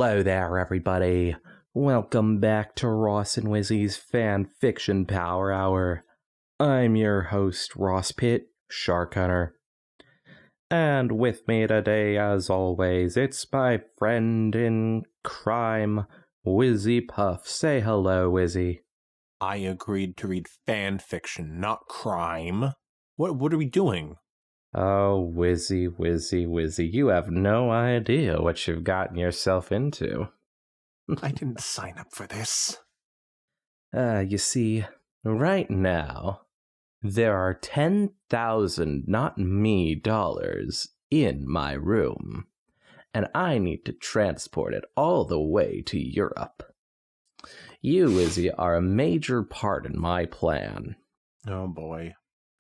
Hello there, everybody. Welcome back to Ross and Wizzy's Fanfiction Power Hour. I'm your host, Ross Pitt, Shark Hunter. And with me today, as always, it's my friend in crime, Wizzy Puff. Say hello, Wizzy. I agreed to read fanfiction, not crime. What are we doing? Oh, Wizzy, you have no idea what you've gotten yourself into. I didn't sign up for this. You see, right now, there are 10,000 not me dollars in my room, and I need to transport it all the way to Europe. You, Wizzy, are a major part in my plan. Oh boy.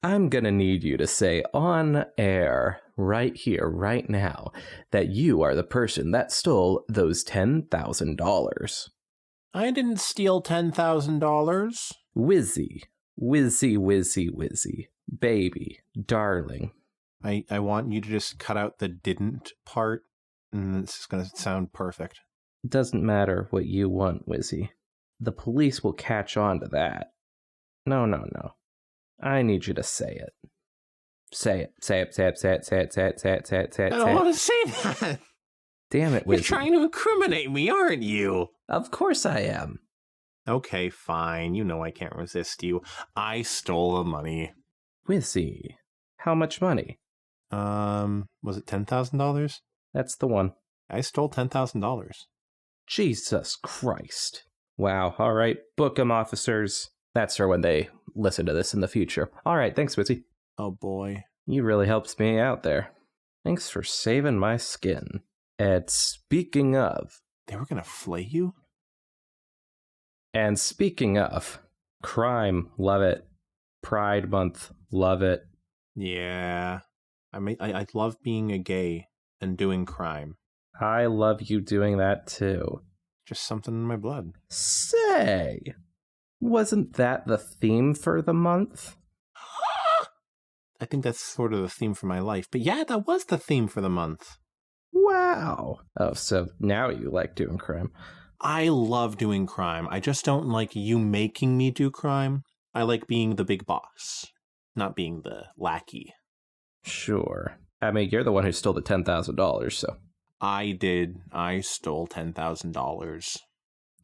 I'm gonna need you to say on air, right here, right now, that you are the person that stole those $10,000. I didn't steal $10,000. Wizzy, baby, darling. I want you to just cut out the didn't part, and it's going to sound perfect. It doesn't matter what you want, Wizzy. The police will catch on to that. No. I need you to say it. Say it. I don't want to say that. Damn it, Wizzy. You're trying to incriminate me, aren't you? Of course I am. Okay, fine. You know I can't resist you. I stole the money. Wizzy, how much money? Was it $10,000? That's the one. I stole $10,000. Jesus Christ. Wow, alright, book 'em, officers. That's for when they listen to this in the future. Alright, thanks, Wizzy. Oh boy. You really helped me out there. Thanks for saving my skin. And speaking of... They were gonna flay you? And speaking of... Crime, love it. Pride Month, love it. Yeah. I love being a gay and doing crime. I love you doing that too. Just something in my blood. Say, wasn't that the theme for the month? I think that's sort of the theme for my life. But yeah, that was the theme for the month. Wow. Oh, so now you like doing crime. I love doing crime. I just don't like you making me do crime. I like being the big boss, not being the lackey. Sure. I mean, you're the one who stole the $10,000, so... I did. I stole $10,000.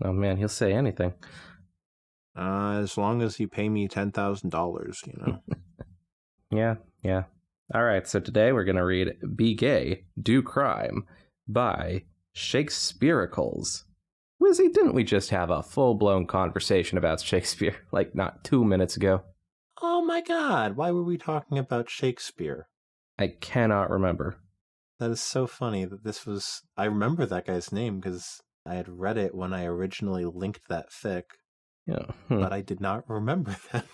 Oh man, he'll say anything. As long as you pay me $10,000, you know. Yeah. Alright, so today we're gonna read Be Gay, Do Crime by Shakespearicals. Wizzy, didn't we just have a full-blown conversation about Shakespeare, like not 2 minutes ago? Oh my god, why were we talking about Shakespeare? I cannot remember. That is so funny that this was... I remember that guy's name because I had read it when I originally linked that fic. Yeah. But I did not remember that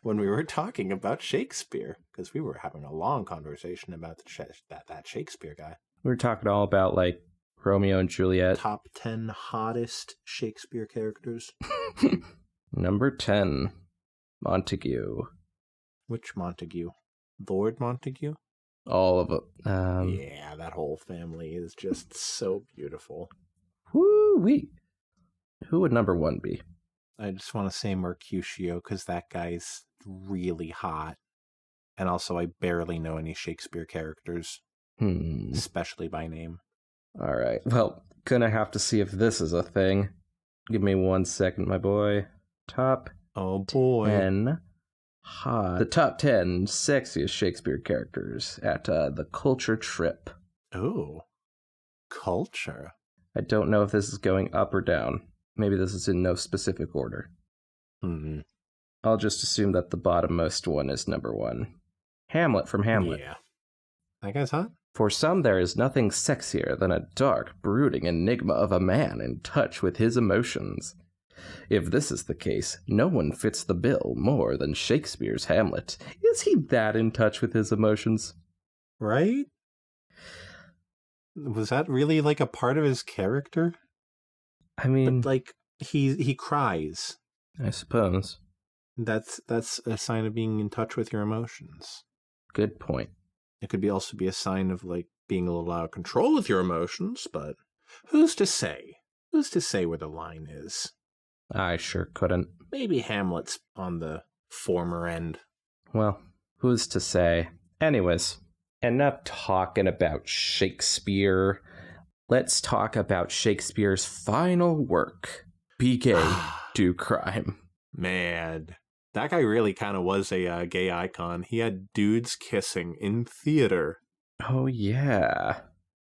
when we were talking about Shakespeare, because we were having a long conversation about that Shakespeare guy. We were talking all about, like, Romeo and Juliet. Top 10 hottest Shakespeare characters. Number 10, Montague. Which Montague? Lord Montague? All of it. Yeah, that whole family is just so beautiful. Woo-wee. Who would number 1 be? I just want to say Mercutio, because that guy's really hot. And also, I barely know any Shakespeare characters. Especially by name. Alright, well, gonna have to see if this is a thing. Give me 1 second, my boy. Top 10 hot. The top 10 sexiest Shakespeare characters at the Culture Trip. Oh, culture. I don't know if this is going up or down. Maybe this is in no specific order. I'll just assume that the bottommost one is number 1. Hamlet from Hamlet. Yeah. That guy's hot? For some, there is nothing sexier than a dark, brooding enigma of a man in touch with his emotions. If this is the case, no one fits the bill more than Shakespeare's Hamlet. Is he that in touch with his emotions? Right? Was that really, like, a part of his character? I mean... But, like, he cries. I suppose. That's a sign of being in touch with your emotions. Good point. It could also be a sign of, like, being a little out of control with your emotions, but Who's to say? Who's to say where the line is? I sure couldn't. Maybe Hamlet's on the former end. Well, who's to say? Anyways, enough talking about Shakespeare. Let's talk about Shakespeare's final work, Be Gay, Do Crime. Man, that guy really kind of was a gay icon. He had dudes kissing in theater. Oh, yeah.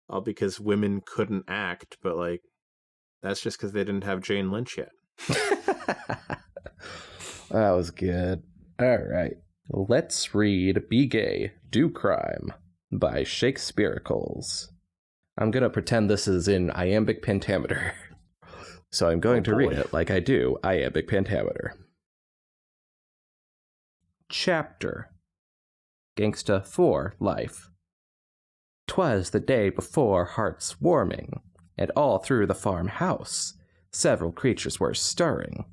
All because women couldn't act, but, like, that's just because they didn't have Jane Lynch yet. That was good. All right. Let's read Be Gay, Do Crime by Shakespearicals. I'm going to pretend this is in iambic pentameter. So I'm going to read it like I do iambic pentameter. Chapter Gangsta for Life. 'Twas the day before hearts warming, and all through the farmhouse several creatures were stirring,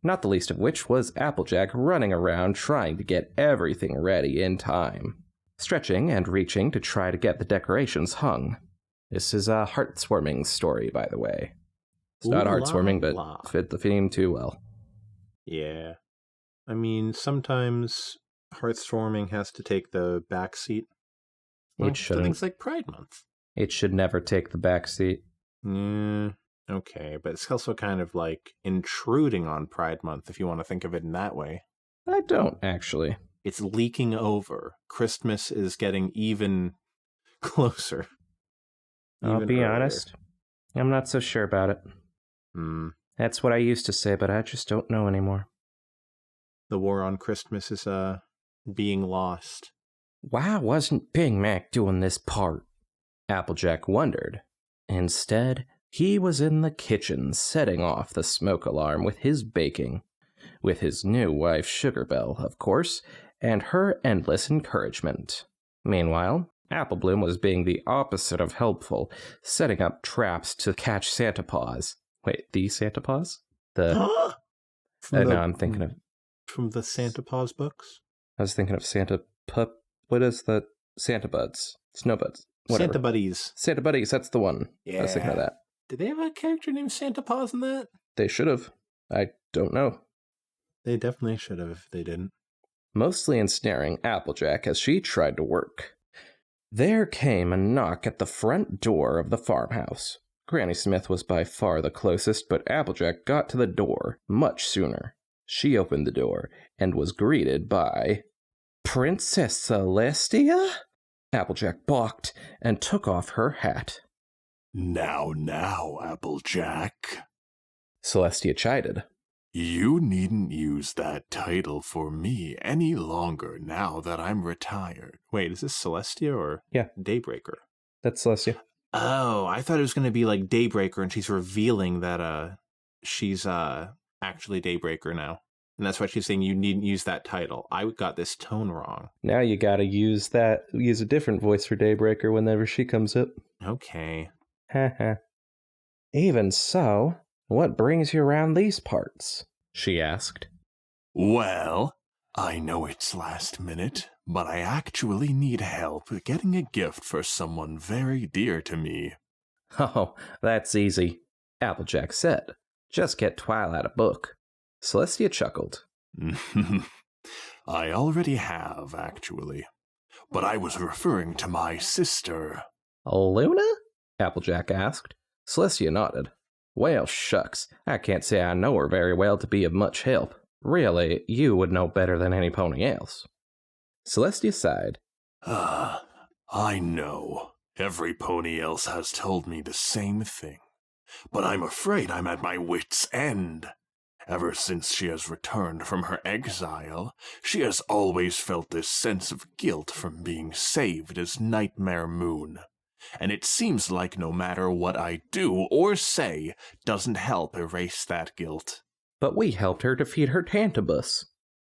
not the least of which was Applejack running around trying to get everything ready in time, stretching and reaching to try to get the decorations hung. This is a heartwarming story, by the way. It's not heartwarming, but fit the theme too well. Yeah. I mean, sometimes heartwarming has to take the back seat. It shouldn't. Things like Pride Month. It should never take the back seat. Okay, but it's also kind of like intruding on Pride Month, if you want to think of it in that way. I don't, actually. It's leaking over. Christmas is getting even closer. I'll be honest. I'm not so sure about it. That's what I used to say, but I just don't know anymore. The war on Christmas is being lost. Why wasn't Big Mac doing this part? Applejack wondered. Instead, he was in the kitchen setting off the smoke alarm with his baking, with his new wife Sugarbell, of course, and her endless encouragement. Meanwhile, Applebloom was being the opposite of helpful, setting up traps to catch Santa Paws. Wait, the Santa Paws? No, I'm thinking of... From the Santa Paws books? I was thinking of Santa Pup... What is the Santa Buds? Snowbuds. Whatever. Santa Buddies. Santa Buddies, that's the one. Yeah. I was thinking of that. Did they have a character named Santa Paws in that? They should have. I don't know. They definitely should have if they didn't. Mostly ensnaring Applejack as she tried to work. There came a knock at the front door of the farmhouse. Granny Smith was by far the closest, but Applejack got to the door much sooner. She opened the door and was greeted by... Princess Celestia? Applejack balked and took off her hat. Now, Applejack. Celestia chided. You needn't use that title for me any longer now that I'm retired. Wait, is this Celestia or Daybreaker? That's Celestia. Oh, I thought it was going to be like Daybreaker and she's revealing that she's actually Daybreaker now. And that's why she's saying you needn't use that title. I got this tone wrong. Now you gotta use a different voice for Daybreaker whenever she comes up. Okay. Haha. Even so, what brings you around these parts? She asked. Well, I know it's last minute, but I actually need help getting a gift for someone very dear to me. Oh, that's easy, Applejack said. Just get Twilight a book. Celestia chuckled. I already have, actually. But I was referring to my sister. Luna? Applejack asked. Celestia nodded. Well, shucks. I can't say I know her very well to be of much help. Really, you would know better than any pony else. Celestia sighed. I know. Every pony else has told me the same thing. But I'm afraid I'm at my wit's end. Ever since she has returned from her exile, she has always felt this sense of guilt from being saved as Nightmare Moon. And it seems like no matter what I do or say doesn't help erase that guilt. But we helped her defeat her Tantibus,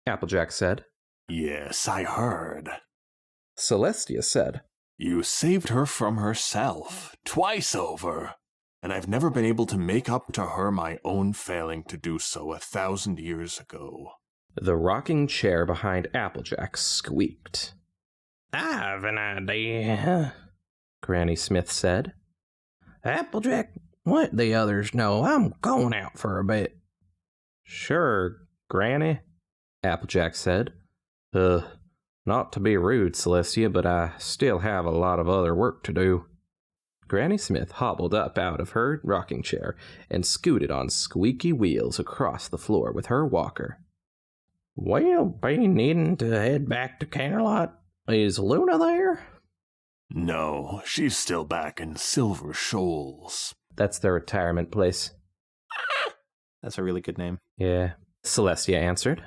Applejack said. Yes, I heard. Celestia said. You saved her from herself, twice over. And I've never been able to make up to her my own failing to do so 1,000 years ago. The rocking chair behind Applejack squeaked. I have an idea, Granny Smith said. Applejack, let the others know I'm going out for a bit. Sure, Granny, Applejack said. Not to be rude, Celestia, but I still have a lot of other work to do. Granny Smith hobbled up out of her rocking chair and scooted on squeaky wheels across the floor with her walker. We'll be needing to head back to Canterlot. Is Luna there? No, she's still back in Silver Shoals. That's their retirement place. That's a really good name. Yeah, Celestia answered.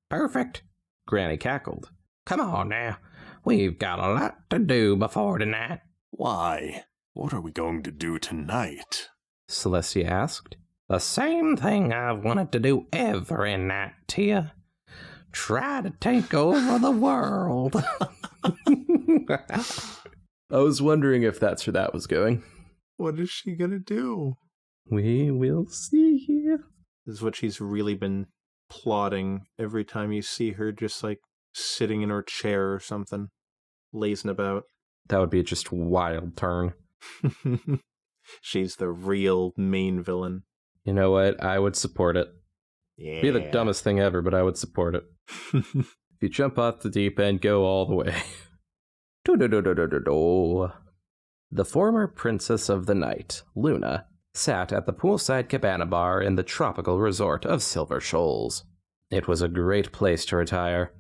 Perfect. Granny cackled. Come on now. We've got a lot to do before tonight. Why? What are we going to do tonight? Celestia asked. The same thing I've wanted to do every night, Tia. Try to take over the world. I was wondering if that's where that was going. What is she gonna do? We will see. This is what she's really been plotting every time you see her, just like sitting in her chair or something, lazing about. That would be just wild turn. She's the real main villain. You know what? I would support it. Yeah. Be the dumbest thing ever, but I would support it. If you jump off the deep end, go all the way. The former princess of the night, Luna, sat at the poolside cabana bar in the tropical resort of Silver Shoals. It was a great place to retire,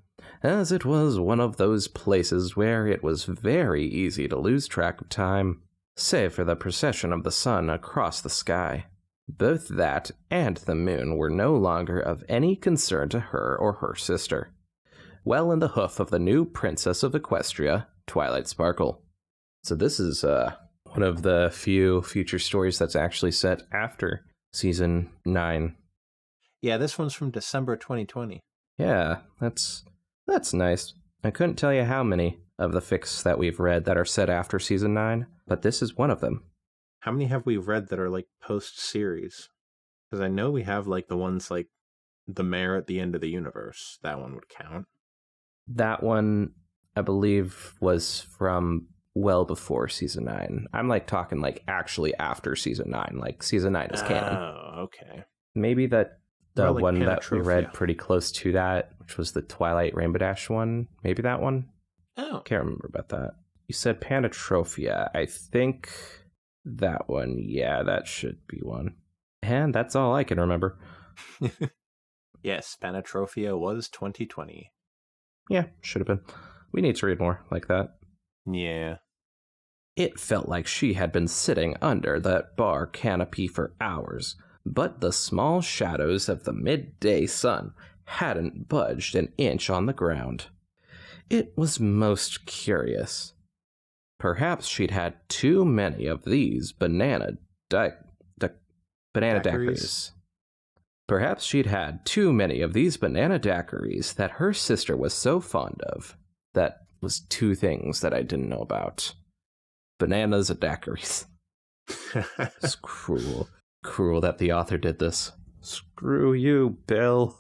as it was one of those places where it was very easy to lose track of time, save for the procession of the sun across the sky. Both that and the moon were no longer of any concern to her or her sister. Well in the hoof of the new princess of Equestria, Twilight Sparkle. So this is one of the few future stories that's actually set after season 9. Yeah, this one's from December 2020. Yeah, that's nice. I couldn't tell you how many of the fics that we've read that are set after season 9, but this is one of them. How many have we read that are like post-series? Because I know we have like the ones like The Mare at the End of the Universe. That one would count. That one, I believe, was from well before season 9. I'm like talking like actually after season 9. Like season 9 is canon. Oh, okay. Maybe that the like one that we read Panatrophia. pretty close to that, which was the Twilight Rainbow Dash one. Maybe that one? Oh. Can't remember about that. You said Panatrophia. I think that one. Yeah, that should be one. And that's all I can remember. Yes, Panatrophia was 2020. Yeah, should have been. We need to read more like that. Yeah. It felt like she had been sitting under that bar canopy for hours, but the small shadows of the midday sun hadn't budged an inch on the ground. It was most curious. Perhaps she'd had too many of these banana daiquiris. Perhaps she'd had too many of these banana daiquiris that her sister was so fond of. That was 2 things that I didn't know about. Bananas and daiquiris. It's cruel. Cruel that the author did this. Screw you, Bill.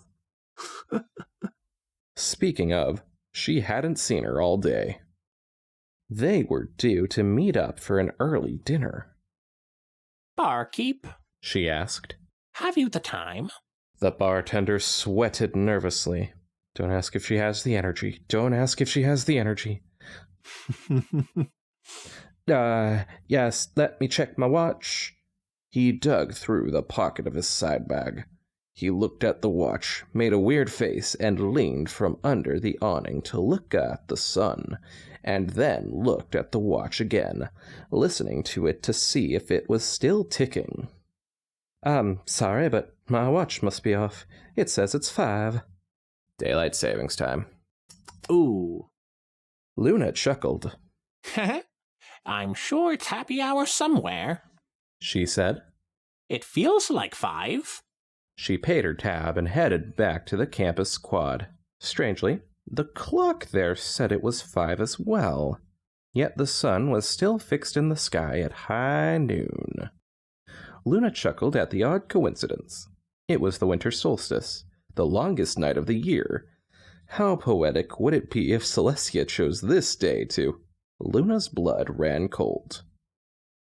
Speaking of, she hadn't seen her all day. They were due to meet up for an early dinner. Barkeep, She asked. have you the time? The bartender sweated nervously. Don't ask if she has the energy. Don't ask if she has the energy. Yes, let me check my watch. He dug through the pocket of his side bag. He looked at the watch, made a weird face, and leaned from under the awning to look at the sun, and then looked at the watch again, listening to it to see if it was still ticking. Sorry, but my watch must be off. It says it's 5. Daylight savings time. Ooh. Luna chuckled. I'm sure it's happy hour somewhere. She said. It feels like 5. She paid her tab and headed back to the campus quad. Strangely, the clock there said it was 5 as well. Yet the sun was still fixed in the sky at high noon. Luna chuckled at the odd coincidence. It was the winter solstice, the longest night of the year. How poetic would it be if Celestia chose this day to... Luna's blood ran cold.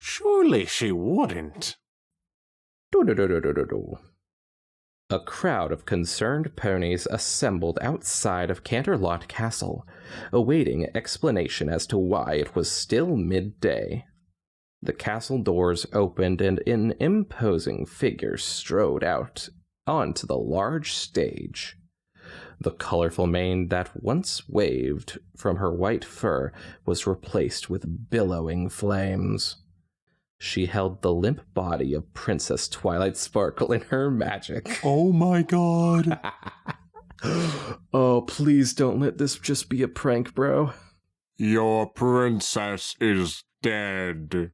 Surely she wouldn't. A crowd of concerned ponies assembled outside of Canterlot Castle, awaiting explanation as to why it was still midday. The castle doors opened and an imposing figure strode out onto the large stage. The colorful mane that once waved from her white fur was replaced with billowing flames. She held the limp body of Princess Twilight Sparkle in her magic. Oh my god. Oh, please don't let this just be a prank, bro. Your princess is dead.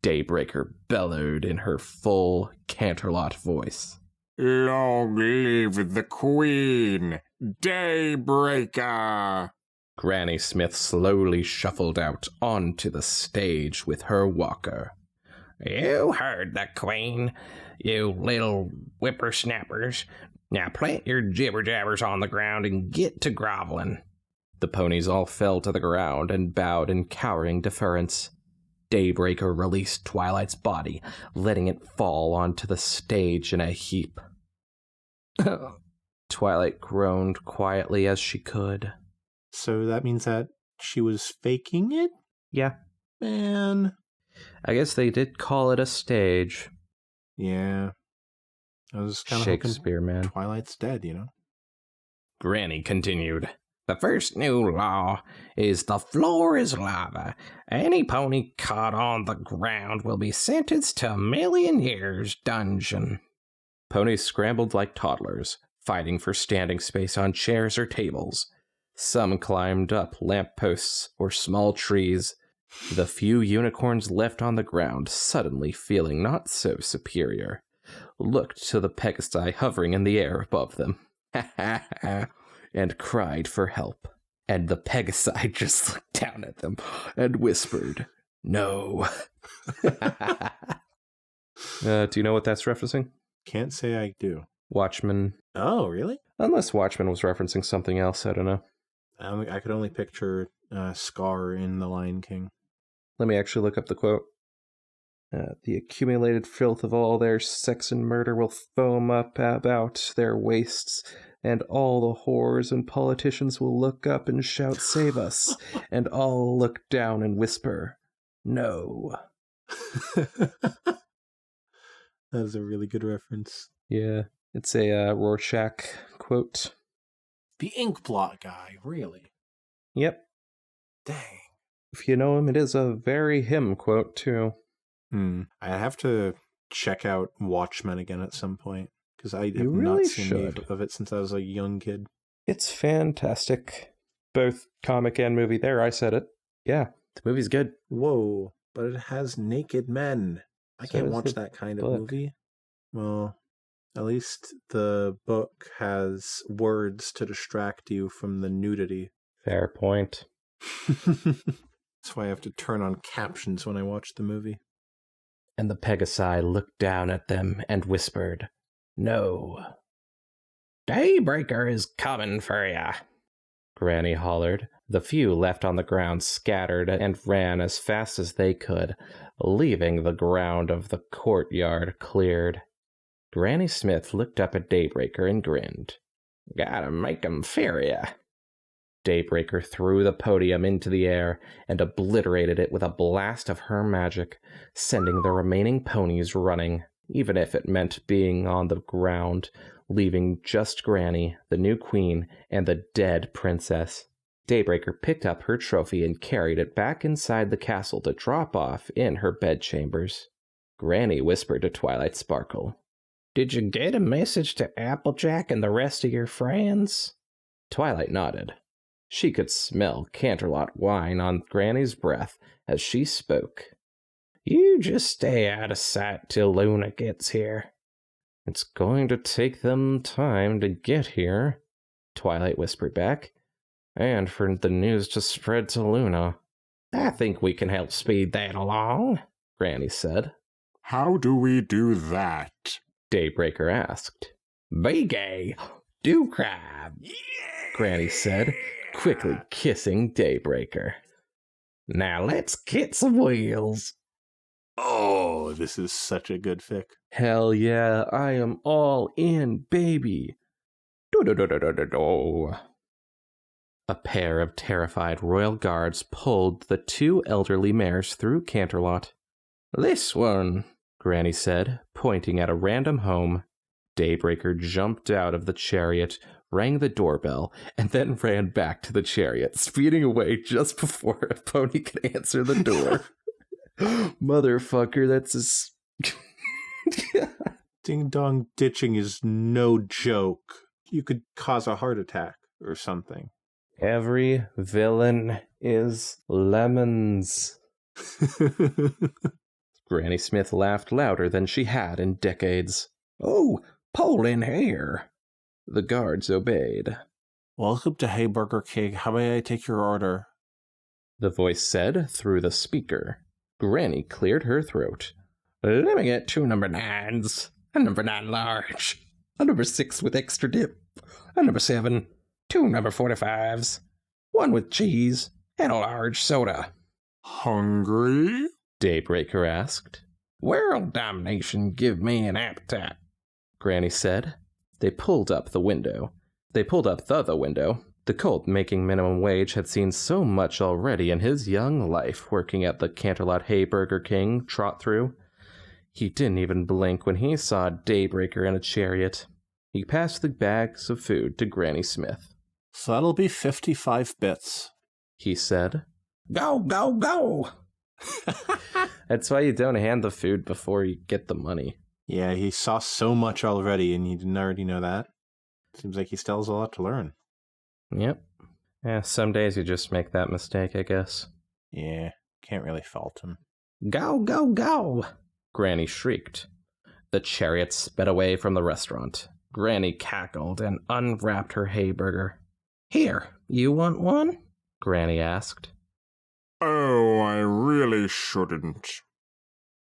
Daybreaker bellowed in her full Canterlot voice. Long live the queen, Daybreaker! Granny Smith slowly shuffled out onto the stage with her walker. You heard the queen, you little whippersnappers. Now plant your jibber-jabbers on the ground and get to groveling. The ponies all fell to the ground and bowed in cowering deference. Daybreaker released Twilight's body, letting it fall onto the stage in a heap. Twilight groaned quietly as she could. So that means that she was faking it? Yeah. Man. I guess they did call it a stage. Yeah. I was kind of Shakespeare, man. Twilight's dead, you know? Granny continued. The first new law is the floor is lava. Any pony caught on the ground will be sentenced to a 1,000,000 years dungeon. Ponies scrambled like toddlers, fighting for standing space on chairs or tables. Some climbed up lampposts or small trees. The few unicorns left on the ground, suddenly feeling not so superior, looked to the Pegasi hovering in the air above them. And cried for help. And the Pegasi just looked down at them and whispered, "No." Do you know what that's referencing? Can't say I do. Watchmen. Oh, really? Unless Watchmen was referencing something else, I don't know. I could only picture Scar in The Lion King. Let me actually look up the quote. The accumulated filth of all their sex and murder will foam up about their waists, and all the whores and politicians will look up and shout, "Save us!" and all look down and whisper, "No." That is a really good reference. Yeah, it's a Rorschach quote. The Inkblot guy, really? Yep. Dang. If you know him, it is a very him quote, too. I have to check out Watchmen again at some point, because I have really not seen any should. of it since I was a young kid. It's fantastic. Both comic and movie. There, I said it. Yeah, the movie's good. Whoa, but it has naked men. I So can't does watch the that kind book. of movie. Well, at least the book has words to distract you from the nudity. Fair point. That's why I have to turn on captions when I watch the movie. And the Pegasi looked down at them and whispered, "No." Daybreaker is coming for ya. Granny hollered. The few left on the ground scattered and ran as fast as they could, leaving the ground of the courtyard cleared. Granny Smith looked up at Daybreaker and grinned. Gotta make 'em fear ya. Daybreaker threw the podium into the air and obliterated it with a blast of her magic, sending the remaining ponies running, even if it meant being on the ground, leaving just Granny, the new queen, and the dead princess. Daybreaker picked up her trophy and carried it back inside the castle to drop off in her bedchambers. Granny whispered to Twilight Sparkle, Did you get a message to Applejack and the rest of your friends? Twilight nodded. She could smell Canterlot wine on Granny's breath as she spoke. You just stay out of sight till Luna gets here. It's going to take them time to get here, Twilight whispered back, and for the news to spread to Luna. I think we can help speed that along, Granny said. How do we do that? Daybreaker asked. Be gay. Do cry. Granny said, quickly kissing Daybreaker. Now let's get some wheels. Oh, this is such a good fic. Hell yeah, I am all in, baby. Do-do-do-do-do-do. A pair of terrified royal guards pulled the two elderly mares through Canterlot. This one, Granny said, pointing at a random home. Daybreaker jumped out of the chariot, rang the doorbell, and then ran back to the chariot, speeding away just before a pony could answer the door. Motherfucker, that's Ding dong ditching is no joke. You could cause a heart attack or something. Every villain is lemons. Granny Smith laughed louder than she had in decades. Oh, Pole in here. The guards obeyed. Welcome to Hayburger King. How may I take your order? The voice said through the speaker. Granny cleared her throat. Let me get 2 number 9s. A number 9 large. A number 6 with extra dip. A number 7. 2 number 45s. 1 with cheese. And a large soda. Hungry? Daybreaker asked. World damnation, give me an appetite, Granny said. They pulled up the window. The colt making minimum wage had seen so much already in his young life working at the Canterlot Hayburger King trot through. He didn't even blink when he saw Daybreaker in a chariot. He passed the bags of food to Granny Smith. So that'll be 55 bits, he said. Go, go, go! That's why you don't hand the food before you get the money. Yeah, he saw so much already, and he didn't already know that. Seems like he still has a lot to learn. Yep. Yeah, some days you just make that mistake, I guess. Yeah, can't really fault him. Go, go, go! Granny shrieked. The chariot sped away from the restaurant. Granny cackled and unwrapped her hayburger. Here, you want one? Granny asked. Oh, I really shouldn't,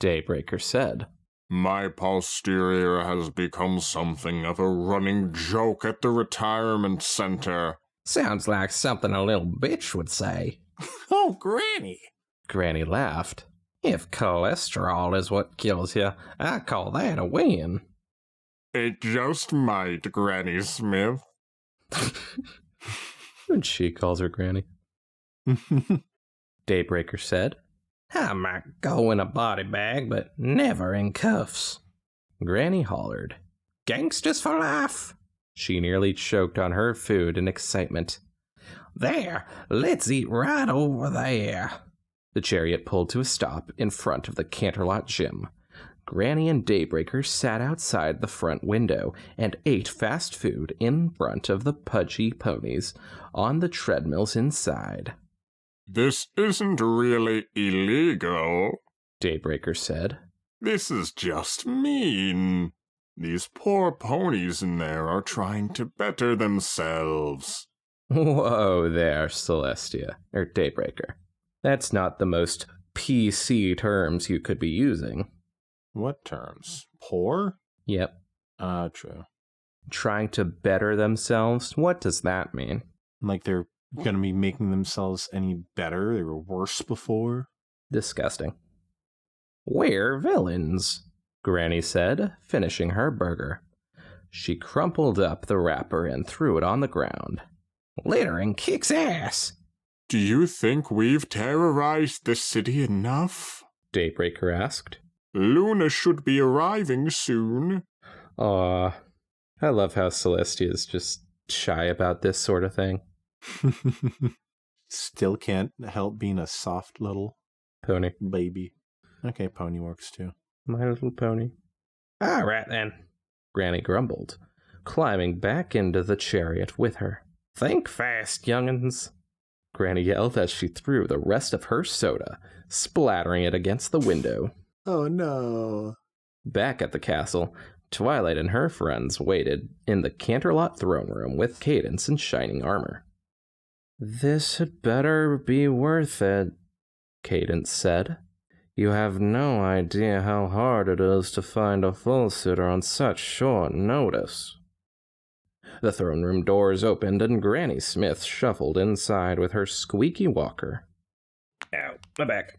Daybreaker said. My posterior has become something of a running joke at the retirement center. Sounds like something a little bitch would say. Oh, Granny! Granny laughed. If cholesterol is what kills you, I call that a win. It just might, Granny Smith. And she calls her Granny. Daybreaker said. I might go in a body bag, but never in cuffs. Granny hollered. Gangsters for life! She nearly choked on her food in excitement. There, let's eat right over there. The chariot pulled to a stop in front of the Canterlot gym. Granny and Daybreaker sat outside the front window and ate fast food in front of the pudgy ponies on the treadmills inside. This isn't really illegal, Daybreaker said. This is just mean. These poor ponies in there are trying to better themselves. Whoa there, Daybreaker. That's not the most PC terms you could be using. What terms? Poor? Yep. True. Trying to better themselves? What does that mean? Like they're going to be making themselves any better? They were worse before? Disgusting. We're villains, Granny said, finishing her burger. She crumpled up the wrapper and threw it on the ground. Littering kicks ass. Do you think we've terrorized the city enough? Daybreaker asked. Luna should be arriving soon. Aw, I love how Celestia's just shy about this sort of thing. Still can't help being a soft little pony baby. Okay, pony works too. My Little Pony. All right then, Granny grumbled, climbing back into the chariot with her. Think fast, young'uns, Granny yelled as she threw the rest of her soda, splattering it against the window. Oh no. Back at the castle, Twilight and her friends waited in the Canterlot throne room with Cadence in shining armor. This had better be worth it, Cadence said. You have no idea how hard it is to find a full suitor on such short notice. The throne room doors opened and Granny Smith shuffled inside with her squeaky walker. Ow, my back.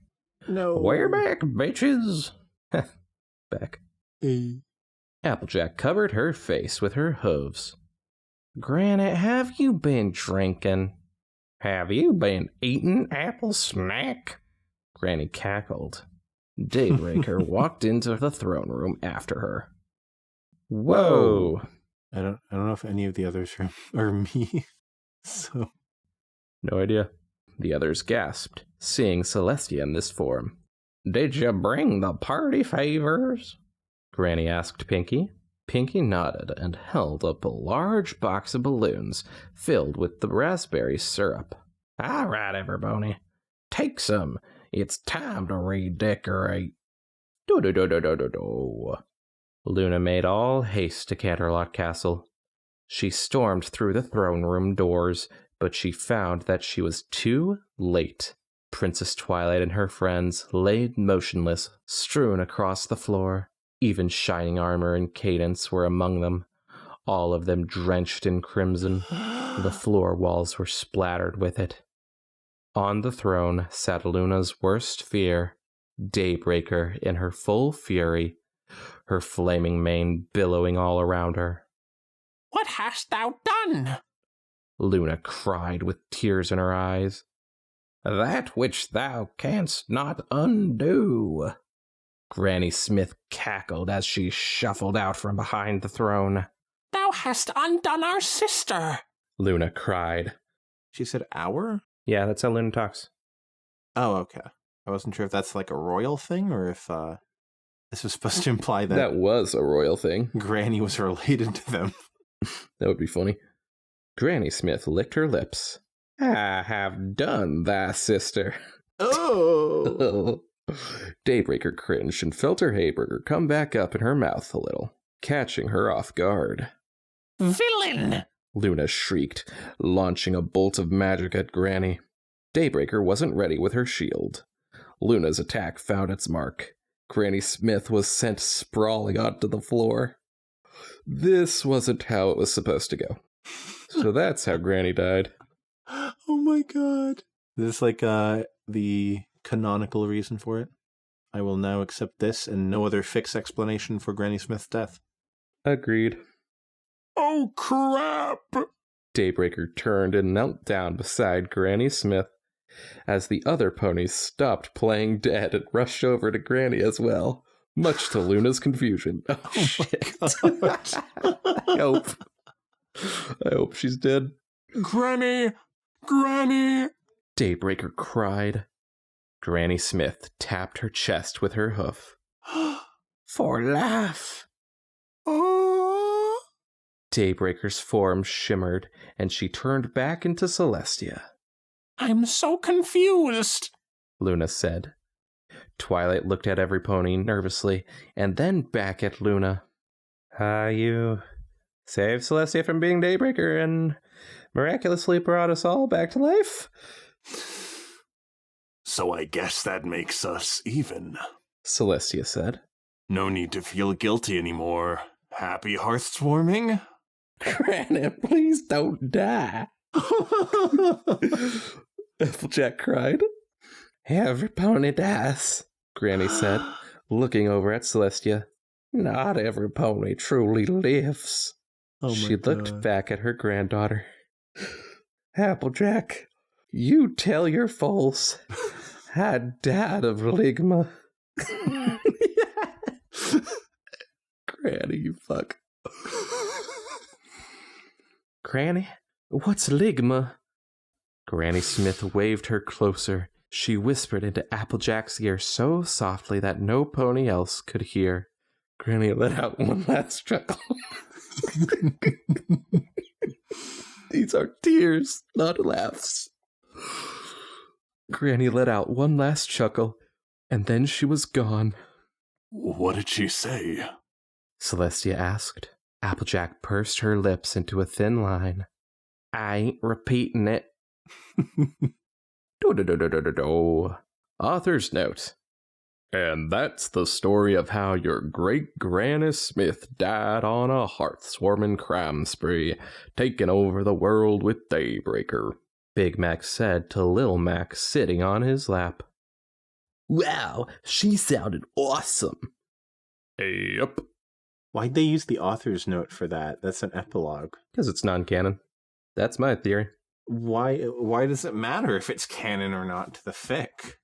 No. We're back, bitches. Back. Hey. Applejack covered her face with her hooves. Granny, have you been drinking? Have you been eating apple snack? Granny cackled. Daybreaker walked into the throne room after her. Whoa! I don't know if any of the others are me. So no idea. The others gasped, seeing Celestia in this form. Did you bring the party favors? Granny asked Pinky. Pinky nodded and held up a large box of balloons filled with the raspberry syrup. All right, everybody. Take some. It's time to redecorate. Do-do-do-do-do-do-do. Luna made all haste to Canterlot Castle. She stormed through the throne room doors, but she found that she was too late. Princess Twilight and her friends lay motionless, strewn across the floor. Even Shining Armor and Cadence were among them, all of them drenched in crimson. The floor walls were splattered with it. On the throne sat Luna's worst fear, Daybreaker in her full fury, her flaming mane billowing all around her. What hast thou done? Luna cried with tears in her eyes. That which thou canst not undo. Granny Smith cackled as she shuffled out from behind the throne. Thou hast undone our sister, Luna cried. she said our? Yeah, that's how Luna talks. Oh, okay. I wasn't sure if that's like a royal thing or if this was supposed to imply that That was a royal thing. Granny was related to them. That would be funny. Granny Smith licked her lips. I have done thy sister. Oh! Daybreaker cringed and felt her hayburger come back up in her mouth a little, catching her off guard. villain! Luna shrieked, launching a bolt of magic at Granny. Daybreaker wasn't ready with her shield. Luna's attack found its mark. Granny Smith was sent sprawling onto the floor. This wasn't how it was supposed to go. So that's how Granny died. Oh my god. This is like the canonical reason for it. I will now accept this and no other fixed explanation for Granny Smith's death. Agreed. Oh, crap! Daybreaker turned and knelt down beside Granny Smith as the other ponies stopped playing dead and rushed over to Granny as well, much to Luna's confusion. Oh, shit. I hope she's dead. Granny! Granny! Daybreaker cried. Granny Smith tapped her chest with her hoof. For life. Oh! Daybreaker's form shimmered, and she turned back into Celestia. I'm so confused. Luna said. Twilight looked at every pony nervously, and then back at Luna. You saved Celestia from being Daybreaker and miraculously brought us all back to life? So I guess that makes us even. Celestia said. No need to feel guilty anymore. Happy hearths warming? Granny, please don't die. Applejack cried. Every pony dies, Granny said, looking over at Celestia. Not every pony truly lives. She looked back at her granddaughter. Applejack, you tell your foals. I died of ligma. Granny, you fuck. Granny, what's ligma? Granny Smith waved her closer. She whispered into Applejack's ear so softly that no pony else could hear. Granny let out one last chuckle. These are tears, not laughs. Granny let out one last chuckle, and then she was gone. What did she say? Celestia asked. Applejack pursed her lips into a thin line. I ain't repeating it. Do-do-do-do-do-do. Author's note. And that's the story of how your great Granny Smith died on a hearth-warming crime spree, taking over the world with Daybreaker, Big Mac said to Lil Mac sitting on his lap. Wow, she sounded awesome. Yep. Why'd they use the author's note for that? That's an epilogue. Because it's non-canon. That's my theory. Why does it matter if it's canon or not to the fic?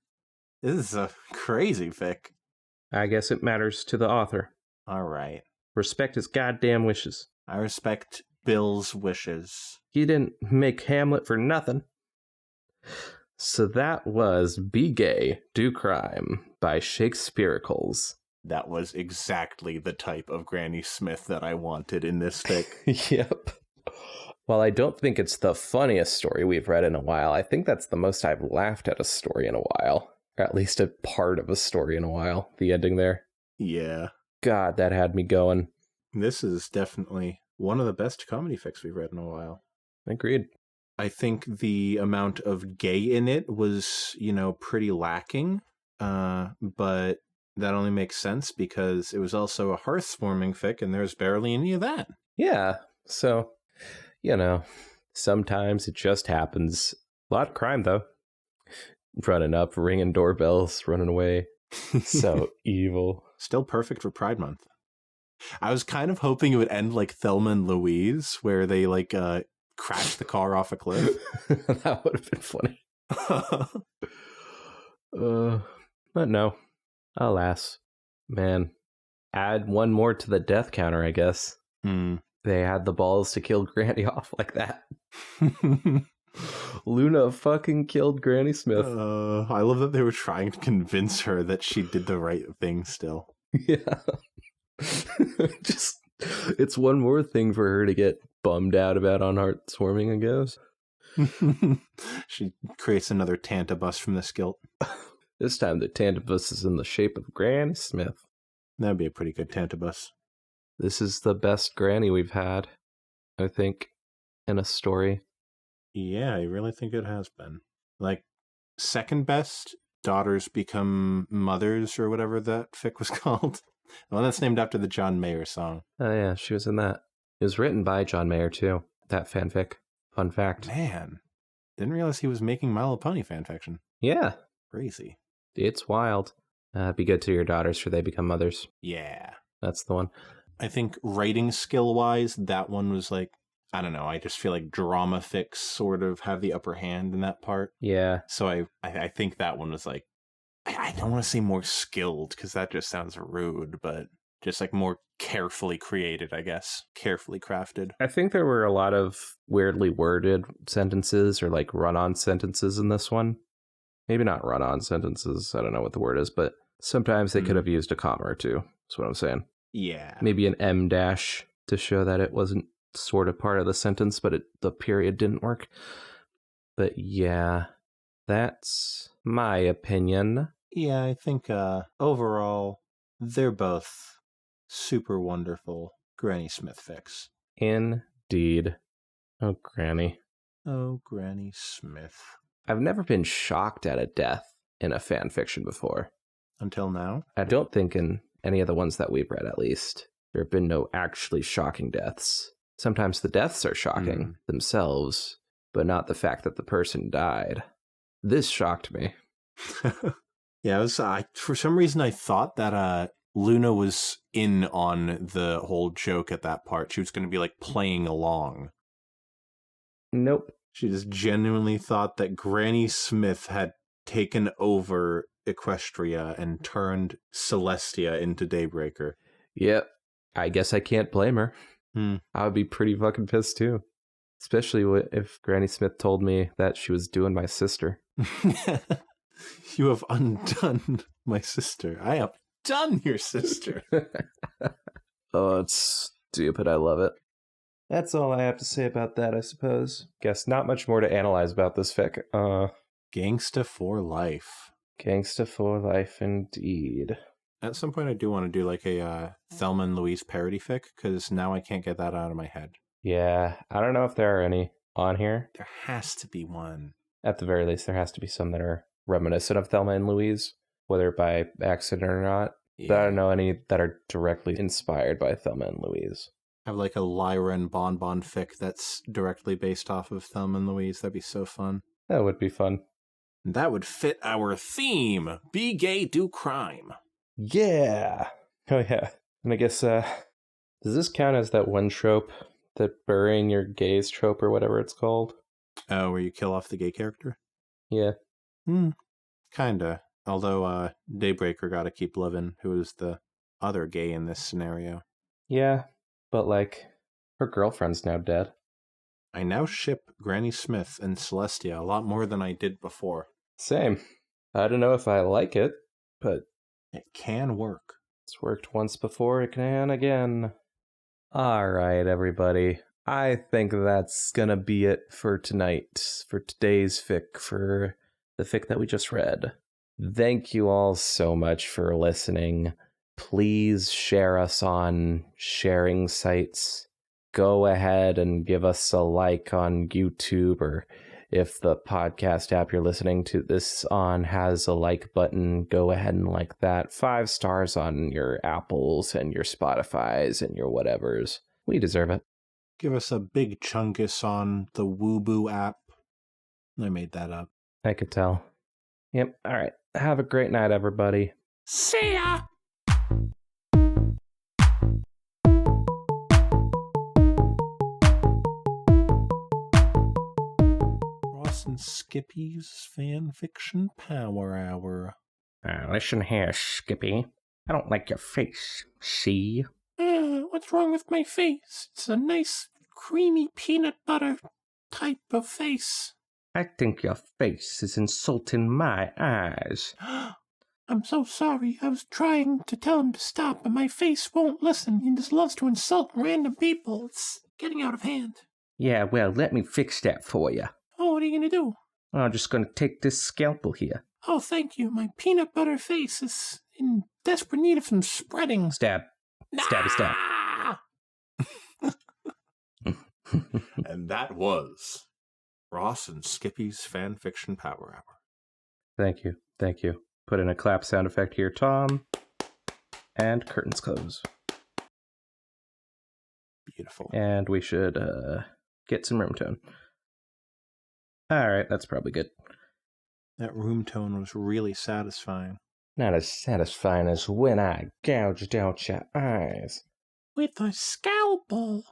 This is a crazy fic. I guess it matters to the author. All right. Respect his goddamn wishes. I respect Bill's wishes. He didn't make Hamlet for nothing. So that was Be Gay, Do Crime by Shakespearicals. That was exactly the type of Granny Smith that I wanted in this fic. Yep. While I don't think it's the funniest story we've read in a while, I think that's the most I've laughed at a story in a while. Or at least a part of a story in a while. The ending there. Yeah. God, that had me going. This is definitely one of the best comedy fics we've read in a while. Agreed. I think the amount of gay in it was, pretty lacking. But that only makes sense because it was also a hearth-warming fic and there's barely any of that. Yeah. So, sometimes it just happens. A lot of crime, though. Running up, ringing doorbells, running away. So evil. Still perfect for Pride Month. I was kind of hoping it would end like Thelma and Louise, where they crash the car off a cliff. That would have been funny. But no. Alas. Man. Add one more to the death counter, I guess. They had the balls to kill Granny off like that. Luna fucking killed Granny Smith. I love that they were trying to convince her that she did the right thing still. Yeah. Just, it's one more thing for her to get bummed out about on Heartswarming, I guess. She creates another Tantabus from this guilt. This time the Tantabus is in the shape of Granny Smith. That'd be a pretty good Tantabus. This is the best Granny we've had, I think, in a story. Yeah, I really think it has been. Second best, Daughters Become Mothers, or whatever that fic was called. The one that's named after the John Mayer song. Oh yeah, she was in that. It was written by John Mayer, too. That fanfic. Fun fact. Man, didn't realize he was making My Little Pony fanfiction. Yeah. Crazy. It's wild. Be good to your daughters for they become mothers. Yeah. That's the one. I think writing skill-wise, that one was I don't know, I just feel like drama fics sort of have the upper hand in that part. Yeah. So I think that one was I don't want to say more skilled, because that just sounds rude, but just more carefully created, I guess. Carefully crafted. I think there were a lot of weirdly worded sentences or run-on sentences in this one. Maybe not run-on sentences, I don't know what the word is, but sometimes they could have used a comma or two. That's what I'm saying. Yeah. Maybe an M dash to show that it wasn't sort of part of the sentence, but the period didn't work. But yeah, that's my opinion. Yeah, I think overall, they're both super wonderful Granny Smith fics. Indeed. Oh, Granny. Oh, Granny Smith. I've never been shocked at a death in a fan fiction before. Until now? I don't think in any of the ones that we've read, at least, there have been no actually shocking deaths. Sometimes the deaths are shocking themselves, but not the fact that the person died. This shocked me. Yeah, for some reason I thought that Luna was in on the whole joke at that part. She was going to be playing along. Nope. She just genuinely thought that Granny Smith had taken over Equestria and turned Celestia into Daybreaker. Yep. I guess I can't blame her. I would be pretty fucking pissed too. Especially if Granny Smith told me that she was doing my sister. You have undone my sister. I have done your sister. Oh, it's stupid. I love it. That's all I have to say about that, I suppose. Guess not much more to analyze about this fic. Gangsta for life. Gangsta for life, indeed. At some point, I do want to do a Thelma and Louise parody fic, because now I can't get that out of my head. Yeah, I don't know if there are any on here. There has to be one. At the very least, there has to be some that are reminiscent of Thelma and Louise, whether by accident or not. Yeah. But I don't know any that are directly inspired by Thelma and Louise. I have a Lyra and Bonbon fic that's directly based off of Thelma and Louise. That'd be so fun. That would be fun. That would fit our theme. Be gay, do crime. Yeah. Oh, yeah. And I guess, does this count as that one trope, the burying your gays trope or whatever it's called? Oh, where you kill off the gay character? Yeah. Kinda. Although, Daybreaker gotta keep living, who is the other gay in this scenario. Yeah. But, like, her girlfriend's now dead. I now ship Granny Smith and Celestia a lot more than I did before. Same. I don't know if I like it, but It can work. it's worked once before, it can again. Alright, everybody. I think that's gonna be it for tonight, for today's fic, for the fic that we just read. Thank you all so much for listening. Please share us on sharing sites. Go ahead and give us a like on YouTube, or if the podcast app you're listening to this on has a like button, go ahead and like that. 5 stars on your Apples and your Spotifys and your whatevers. We deserve it. Give us a big chungus on the Wooboo app. I made that up. I could tell. Yep. All right. Have a great night, everybody. See ya! Ross and Skippy's Fanfiction Power Hour. Listen here, Skippy. I don't like your face, see? What's wrong with my face? It's a nice, creamy peanut butter type of face. I think your face is insulting my eyes. I'm so sorry. I was trying to tell him to stop, but my face won't listen. He just loves to insult random people. It's getting out of hand. Yeah, well, let me fix that for you. Oh, what are you going to do? I'm just going to take this scalpel here. Oh, thank you. My peanut butter face is in desperate need of some spreading. Stab. Stabby stab. Ah! And that was Ross and Skippy's Fanfiction Power Hour. Thank you. Thank you. Put in a clap sound effect here, Tom. And curtains close. Beautiful. And we should get some room tone. All right, that's probably good. That room tone was really satisfying. Not as satisfying as when I gouged out your eyes. With a scalpel.